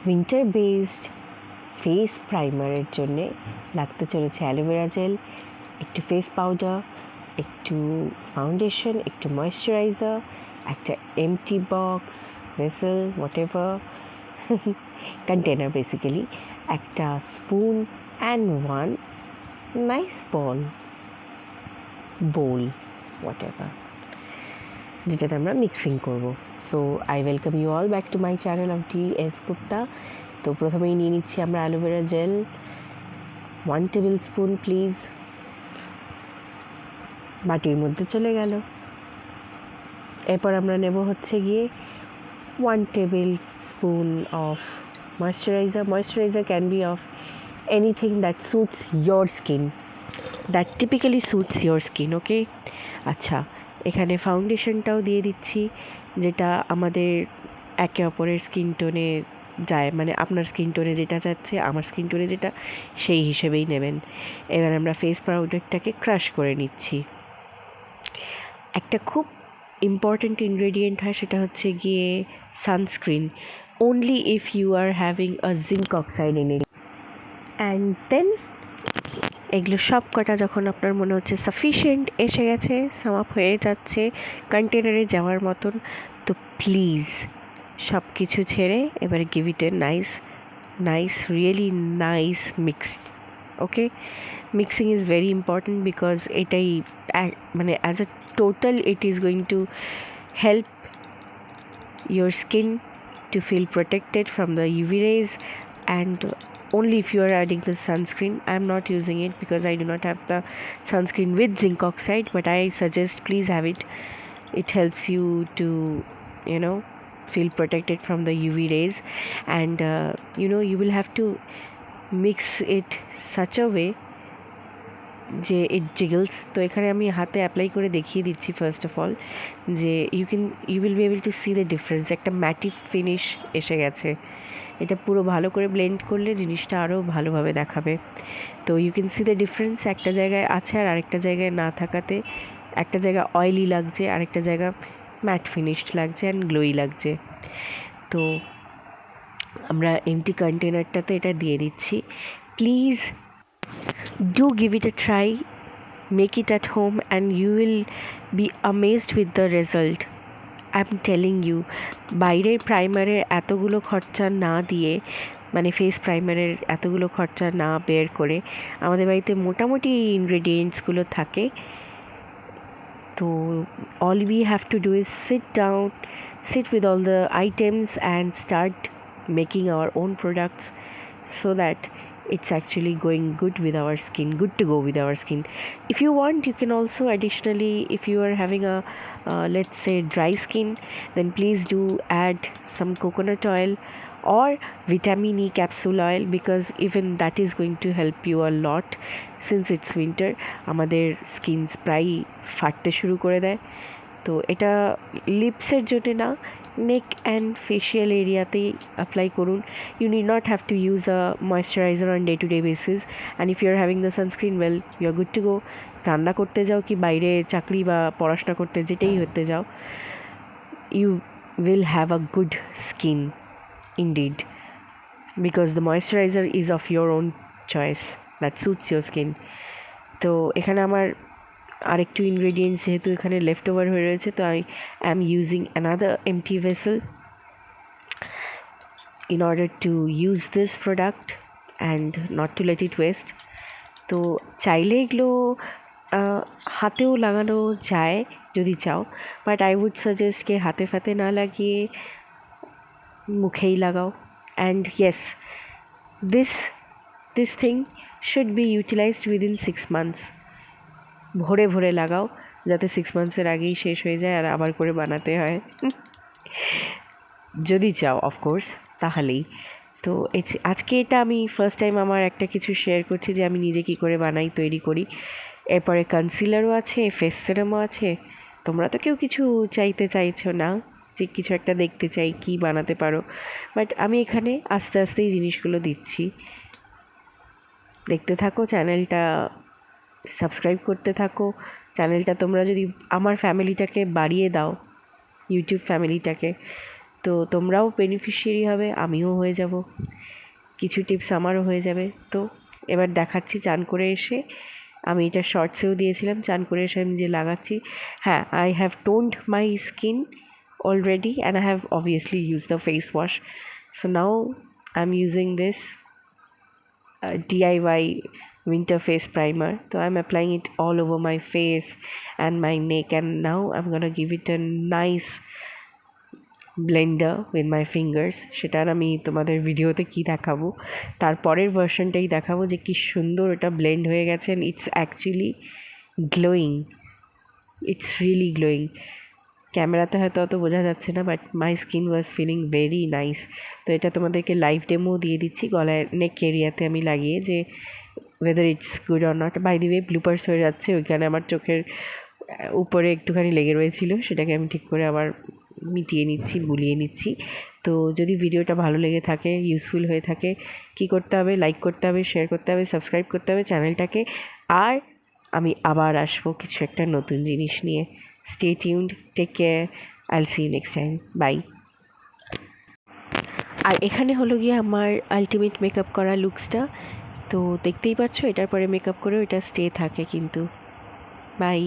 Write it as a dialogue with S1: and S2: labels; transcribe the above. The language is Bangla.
S1: উইন্টার বেসড ফেস প্রাইমারের জন্যে লাগতে চলেছে অ্যালোভেরা জেল, একটু ফেস পাউডার, একটু ফাউন্ডেশন, একটু ময়েশ্চারাইজার, একটা empty box, vessel, whatever container basically, একটা spoon and one nice bowl whatever, যেটাতে আমরা মিক্সিং করব। So I welcome you all back to my channel of T S. Gupta. তো প্রথমেই নিয়ে নিচ্ছি আমরা aloe vera gel, 1 tablespoon please, বাটির মধ্যে চলে গেল। এরপর আমরা নেব হচ্ছে গিয়ে 1 tablespoon of moisturiser can be of anything that suits your skin, that typically suits your skin, okay. আচ্ছা, এখানে ফাউন্ডেশনটাও দিয়ে দিচ্ছি, যেটা আমাদের একে অপরের স্কিন টোনে যায়, মানে আপনার স্কিন টোনে যেটা যাচ্ছে, আমার স্কিন টোনে যেটা, সেই হিসেবেই নেবেন। এবার আমরা ফেস পাউডারটাকে ক্রাশ করে নিচ্ছি। একটা খুব ইম্পর্ট্যান্ট ইনগ্রেডিয়েন্ট হয়, সেটা হচ্ছে গিয়ে sunscreen, only if you are having a zinc oxide in it. And then এগুলো সব কটা যখন আপনার মনে হচ্ছে সাফিশিয়েন্ট এসে গেছে, সাম আপ হয়ে যাচ্ছে কন্টেনারে যাওয়ার মতন, তো প্লিজ সব কিছু ছেড়ে এবারে give it a nice really nice mixed, okay. Mixing is very important because এটাই মানে as a total it is going to help your skin to feel protected from the UV rays, and only if you are adding the sunscreen. I am not using it because I do not have the sunscreen with zinc oxide, but I suggest please have it. It helps you to feel protected from the UV rays, and you will have to mix it such a way যে ইট জিগলস। তো এখানে আমি হাতে অ্যাপ্লাই করে দেখিয়ে দিচ্ছি ফার্স্ট অফ অল, যে you will be able to see the difference, একটা ম্যাটিভ ফিনিশ এসে গেছে। এটা পুরো ভালো করে ব্লেন্ড করলে জিনিসটা আরও ভালোভাবে দেখাবে। তো you can see the difference, একটা জায়গায় আছে আর আরেকটা জায়গায় না থাকাতে, একটা জায়গা অয়েলি লাগছে, আরেকটা জায়গা ম্যাট ফিনিশড লাগছে অ্যান্ড গ্লোই লাগছে। তো আমরা এমটি কন্টেনারটাতে এটা দিয়ে দিচ্ছি। Please do give it a try, make it at home, and you will be amazed with the result. I'm telling you, বাইরের প্রাইমারের এতগুলো খরচা না দিয়ে, মানে ফেস প্রাইমারের এতগুলো খরচা না বের করে, আমাদের বাড়িতে মোটামুটি এই ইনগ্রেডিয়েন্টসগুলো থাকে। তো all we have to do is sit with all the items and start making our own products, so that it's actually going good to go with our skin. If you want, you can also additionally, if you are having a let's say dry skin, then please do add some coconut oil or vitamin E capsule oil, because even that is going to help you a lot. Since it's winter, আমাদের স্কিনস প্রায় ফাটতে শুরু করে দেয়। তো এটা লিপসের জন্য না, নেক অ্যান্ড ফেশিয়াল এরিয়াতেই অ্যাপ্লাই করুন। You need not have to use a moisturiser on day to day basis, and if you are having the sunscreen, well you are good to go. রান্না করতে যাও কি বাইরে চাকরি বা পড়াশোনা করতে যেটাই হতে যাও, you will have a good skin indeed, because the moisturizer is of your own choice that suits your skin. তো এখানে আমার আরেকটু ইনগ্রেডিয়েন্টস যেহেতু এখানে লেফট ওভার হয়ে রয়েছে, তো I am using another empty vessel in order to use this product and not to let it waste. তো চাইলে এগুলো হাতেও লাগানো যায় যদি চাও, বাট আই উড সাজেস্ট কে হাতে ফাতে না লাগিয়ে মুখেই লাগাও। And yes, this thing should be utilized within 6 months. ভরে ভরে লাগাও, যাতে 6 মান্থসের আগেই শেষ হয়ে যায় আর আবার করে বানাতে হয়, যদি চাও অফকোর্স, তাহলেই। তো আজকে এটা আমি ফার্স্ট টাইম আমার একটা কিছু শেয়ার করছি যে আমি নিজে কী করে বানাই, তৈরি করি। এরপরে কনসিলারও আছে, ফেস সিরামও আছে। তোমরা তো কেউ কিছু চাইছো না যে কিছু একটা দেখতে চাই কি বানাতে পারো, বাট আমি এখানে আস্তে আস্তেই জিনিসগুলো দিচ্ছি। দেখতে থাকো, চ্যানেলটা সাবস্ক্রাইব করতে থাকো। চ্যানেলটা তোমরা যদি আমার ফ্যামিলিটাকে বাড়িয়ে দাও, ইউটিউব ফ্যামিলিটাকে, তো তোমরাও বেনিফিশিয়ারি হবে, আমিও হয়ে যাব, কিছু টিপস আমারও হয়ে যাবে। তো এবার দেখাচ্ছি চান করে এসে। আমি এটা শর্টসেও দিয়েছিলাম, চান করে এসে আমি যে লাগাচ্ছি। হ্যাঁ, I have toned my skin already and I have obviously used the face wash. So now I'm using this DIY winter face primer. So I'm applying it all over my face and my neck, and now I'm gonna give it a nice Blender with my fingers. সেটার আমি তোমাদের ভিডিওতে কী দেখাবো, তারপরের ভার্সনটাই দেখাবো যে কী সুন্দর ওটা ব্লেন্ড হয়ে গেছে। And it's actually glowing, it's really glowing. ক্যামেরাতে হয়তো অত বোঝা যাচ্ছে না, but my skin was feeling very nice. তো এটা তোমাদেরকে লাইভ ডেমো দিয়ে দিচ্ছি গলায় নেক এরিয়াতে আমি লাগিয়ে, যে whether it's good or not. By the way bloopers হয়ে যাচ্ছে, ওইখানে আমার চোখের উপরে একটুখানি লেগে রয়েছিল, সেটাকে আমি ঠিক করে আবার মিটিয়ে নিচ্ছি, বুলিয়ে নিচ্ছি। তো যদি ভিডিওটা ভালো লেগে থাকে, ইউজফুল হয়ে থাকে, কী করতে হবে? লাইক করতে হবে, শেয়ার করতে হবে, সাবস্ক্রাইব করতে হবে চ্যানেলটাকে। আর আমি আবার আসবো কিছু একটা নতুন জিনিস নিয়ে। Stay tuned, take care, I will see you next time, bye. আর এখানে হলো গিয়ে আমার আলটিমেট মেকআপ করা লুকসটা। তো দেখতেই পাচ্ছ, এটার পরে মেকআপ করেও এটা স্টে থাকে কিন্তু। বাই।